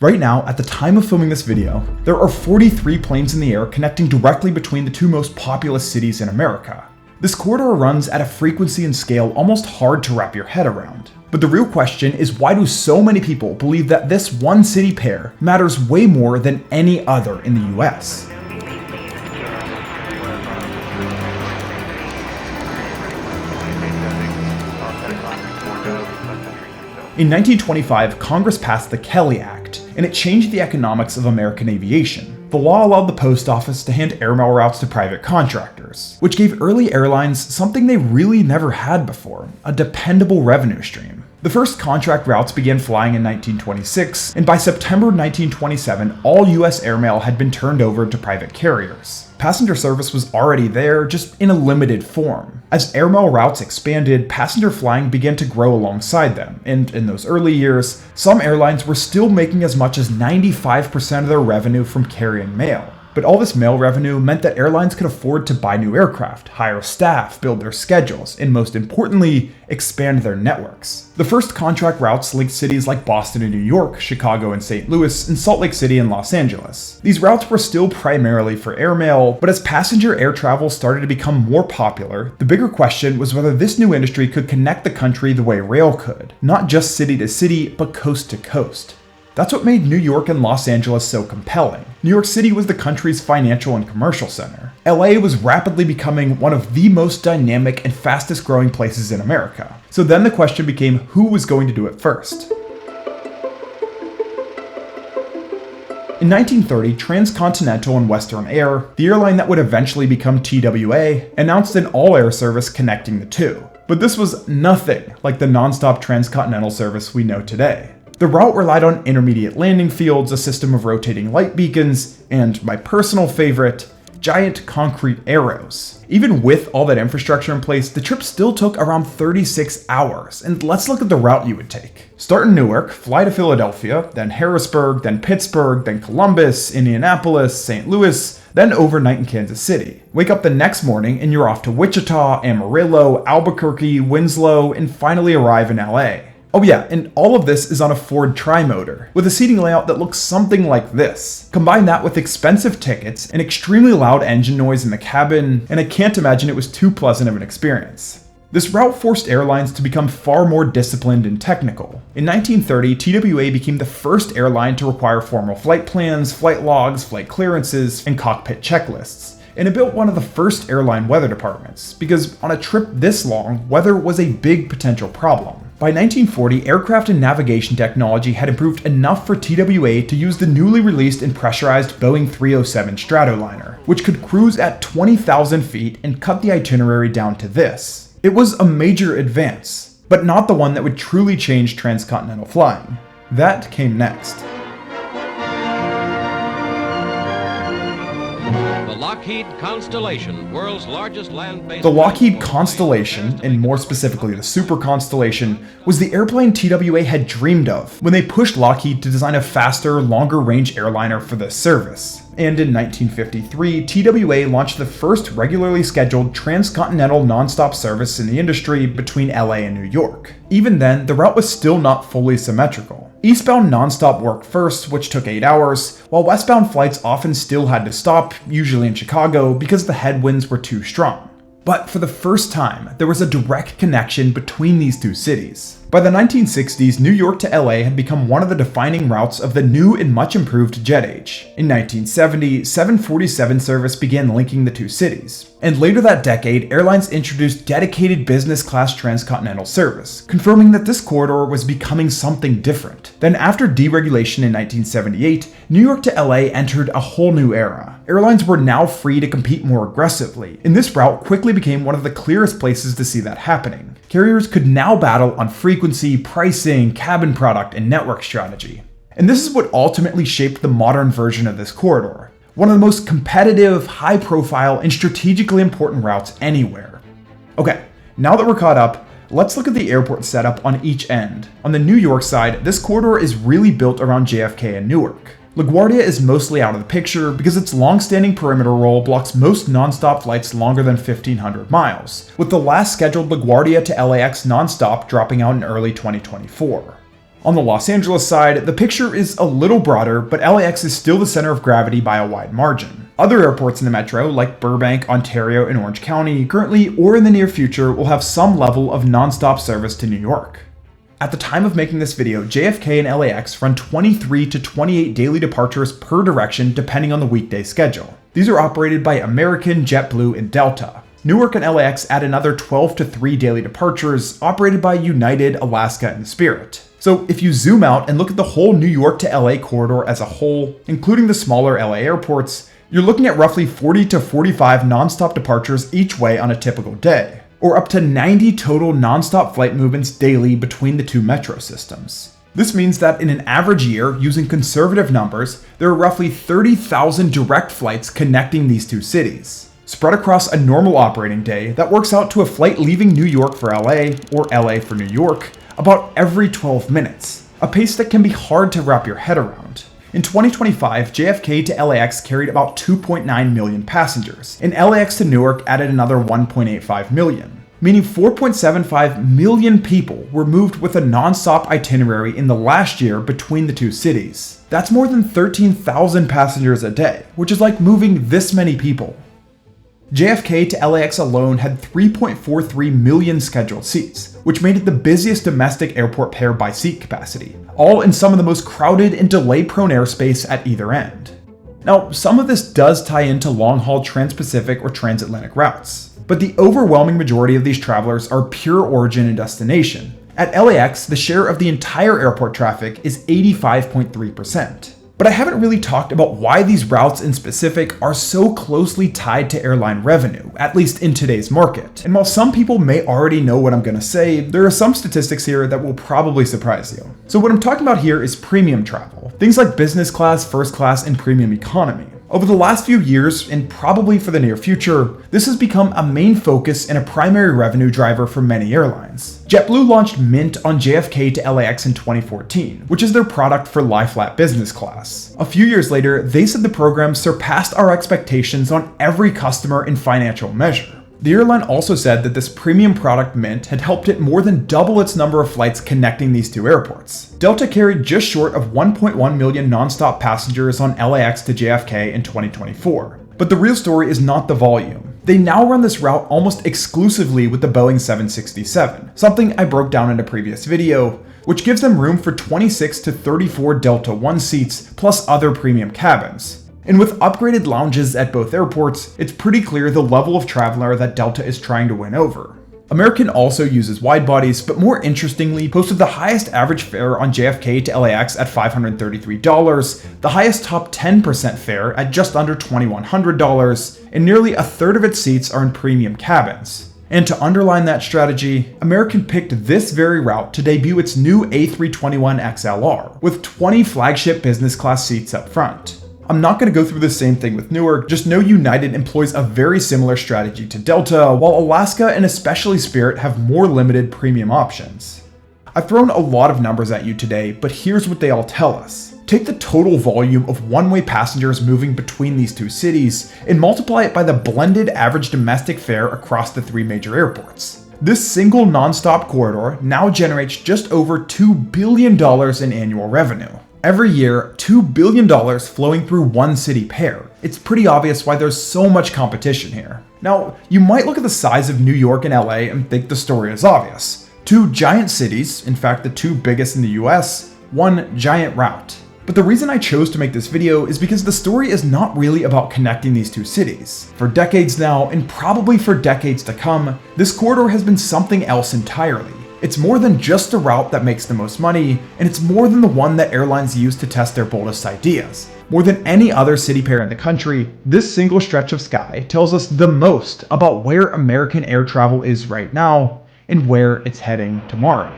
Right now, at the time of filming this video, there are 43 planes in the air connecting directly between the two most populous cities in America. This corridor runs at a frequency and scale almost hard to wrap your head around. But the real question is, why do so many people believe that this one city pair matters way more than any other in the US? In 1925, Congress passed the Kelly Act, and it changed the economics of American aviation. The law allowed the post office to hand airmail routes to private contractors, which gave early airlines something they really never had before: a dependable revenue stream. The first contract routes began flying in 1926, and by September 1927, all US airmail had been turned over to private carriers. Passenger service was already there, just in a limited form. As airmail routes expanded, passenger flying began to grow alongside them, and in those early years, some airlines were still making as much as 95% of their revenue from carrying mail. But all this mail revenue meant that airlines could afford to buy new aircraft, hire staff, build their schedules, and most importantly, expand their networks. The first contract routes linked cities like Boston and New York, Chicago and St. Louis, and Salt Lake City and Los Angeles. These routes were still primarily for airmail, but as passenger air travel started to become more popular, the bigger question was whether this new industry could connect the country the way rail could, not just city to city, but coast to coast. That's what made New York and Los Angeles so compelling. New York City was the country's financial and commercial center. LA was rapidly becoming one of the most dynamic and fastest growing places in America. So then the question became, who was going to do it first? In 1930, Transcontinental and Western Air, the airline that would eventually become TWA, announced an all-air service connecting the two. But this was nothing like the nonstop transcontinental service we know today. The route relied on intermediate landing fields, a system of rotating light beacons, and my personal favorite, giant concrete arrows. Even with all that infrastructure in place, the trip still took around 36 hours, and let's look at the route you would take. Start in Newark, fly to Philadelphia, then Harrisburg, then Pittsburgh, then Columbus, Indianapolis, St. Louis, then overnight in Kansas City. Wake up the next morning and you're off to Wichita, Amarillo, Albuquerque, Winslow, and finally arrive in LA. Oh yeah, and all of this is on a Ford Tri-Motor, with a seating layout that looks something like this. Combine that with expensive tickets, an extremely loud engine noise in the cabin, and I can't imagine it was too pleasant of an experience. This route forced airlines to become far more disciplined and technical. In 1930, TWA became the first airline to require formal flight plans, flight logs, flight clearances, and cockpit checklists. And it built one of the first airline weather departments, because on a trip this long, weather was a big potential problem. By 1940, aircraft and navigation technology had improved enough for TWA to use the newly released and pressurized Boeing 307 Stratoliner, which could cruise at 20,000 feet and cut the itinerary down to this. It was a major advance, but not the one that would truly change transcontinental flying. That came next. Lockheed Constellation, world's largest land-based... The Lockheed Constellation, and more specifically the Super Constellation, was the airplane TWA had dreamed of when they pushed Lockheed to design a faster, longer-range airliner for this service. And in 1953, TWA launched the first regularly scheduled transcontinental nonstop service in the industry between LA and New York. Even then, the route was still not fully symmetrical. Eastbound nonstop worked first, which took 8 hours, while westbound flights often still had to stop, usually in Chicago, because the headwinds were too strong. But for the first time, there was a direct connection between these two cities. By the 1960s, New York to LA had become one of the defining routes of the new and much improved jet age. In 1970, 747 service began linking the two cities. And later that decade, airlines introduced dedicated business class transcontinental service, confirming that this corridor was becoming something different. Then after deregulation in 1978, New York to LA entered a whole new era. Airlines were now free to compete more aggressively, and this route quickly became one of the clearest places to see that happening. Carriers could now battle on frequency, pricing, cabin product, and network strategy. And this is what ultimately shaped the modern version of this corridor. One of the most competitive, high-profile, and strategically important routes anywhere. Okay, now that we're caught up, let's look at the airport setup on each end. On the New York side, this corridor is really built around JFK and Newark. LaGuardia is mostly out of the picture because its long-standing perimeter role blocks most nonstop flights longer than 1,500 miles, with the last scheduled LaGuardia to LAX nonstop dropping out in early 2024. On the Los Angeles side, the picture is a little broader, but LAX is still the center of gravity by a wide margin. Other airports in the metro, like Burbank, Ontario, and Orange County, currently or in the near future will have some level of nonstop service to New York. At the time of making this video, JFK and LAX run 23 to 28 daily departures per direction depending on the weekday schedule. These are operated by American, JetBlue, and Delta. Newark and LAX add another 12 to 3 daily departures operated by United, Alaska, and Spirit. So if you zoom out and look at the whole New York to LA corridor as a whole, including the smaller LA airports, you're looking at roughly 40 to 45 nonstop departures each way on a typical day, or up to 90 total nonstop flight movements daily between the two metro systems. This means that in an average year, using conservative numbers, there are roughly 30,000 direct flights connecting these two cities. Spread across a normal operating day, that works out to a flight leaving New York for LA, or LA for New York, about every 12 minutes, a pace that can be hard to wrap your head around. In 2025, JFK to LAX carried about 2.9 million passengers, and LAX to Newark added another 1.85 million, meaning 4.75 million people were moved with a non-stop itinerary in the last year between the two cities. That's more than 13,000 passengers a day, which is like moving this many people. JFK to LAX alone had 3.43 million scheduled seats, which made it the busiest domestic airport pair by seat capacity, all in some of the most crowded and delay-prone airspace at either end. Now, some of this does tie into long-haul trans-Pacific or transatlantic routes, but the overwhelming majority of these travelers are pure origin and destination. At LAX, the share of the entire airport traffic is 85.3%. But I haven't really talked about why these routes in specific are so closely tied to airline revenue, at least in today's market. And while some people may already know what I'm gonna say, there are some statistics here that will probably surprise you. So what I'm talking about here is premium travel. Things like business class, first class, and premium economy. Over the last few years, and probably for the near future, this has become a main focus and a primary revenue driver for many airlines. JetBlue launched Mint on JFK to LAX in 2014, which is their product for lie-flat business class. A few years later, they said the program surpassed our expectations on every customer and financial measure. The airline also said that this premium product Mint had helped it more than double its number of flights connecting these two airports. Delta carried just short of 1.1 million nonstop passengers on LAX to JFK in 2024. But the real story is not the volume. They now run this route almost exclusively with the Boeing 767, something I broke down in a previous video, which gives them room for 26 to 34 Delta One seats plus other premium cabins. And with upgraded lounges at both airports, it's pretty clear the level of traveler that Delta is trying to win over. American also uses widebodies, but more interestingly, posted the highest average fare on JFK to LAX at $533, the highest top 10% fare at just under $2,100, and nearly a third of its seats are in premium cabins. And to underline that strategy, American picked this very route to debut its new A321XLR, with 20 flagship business class seats up front. I'm not going to go through the same thing with Newark, just know United employs a very similar strategy to Delta, while Alaska and especially Spirit have more limited premium options. I've thrown a lot of numbers at you today, but here's what they all tell us. Take the total volume of one-way passengers moving between these two cities and multiply it by the blended average domestic fare across the three major airports. This single nonstop corridor now generates just over $2 billion in annual revenue. Every year, $2 billion flowing through one city pair. It's pretty obvious why there's so much competition here. Now, you might look at the size of New York and LA and think the story is obvious. Two giant cities, in fact the two biggest in the US, one giant route. But the reason I chose to make this video is because the story is not really about connecting these two cities. For decades now, and probably for decades to come, this corridor has been something else entirely. It's more than just a route that makes the most money, and it's more than the one that airlines use to test their boldest ideas. More than any other city pair in the country, this single stretch of sky tells us the most about where American air travel is right now and where it's heading tomorrow.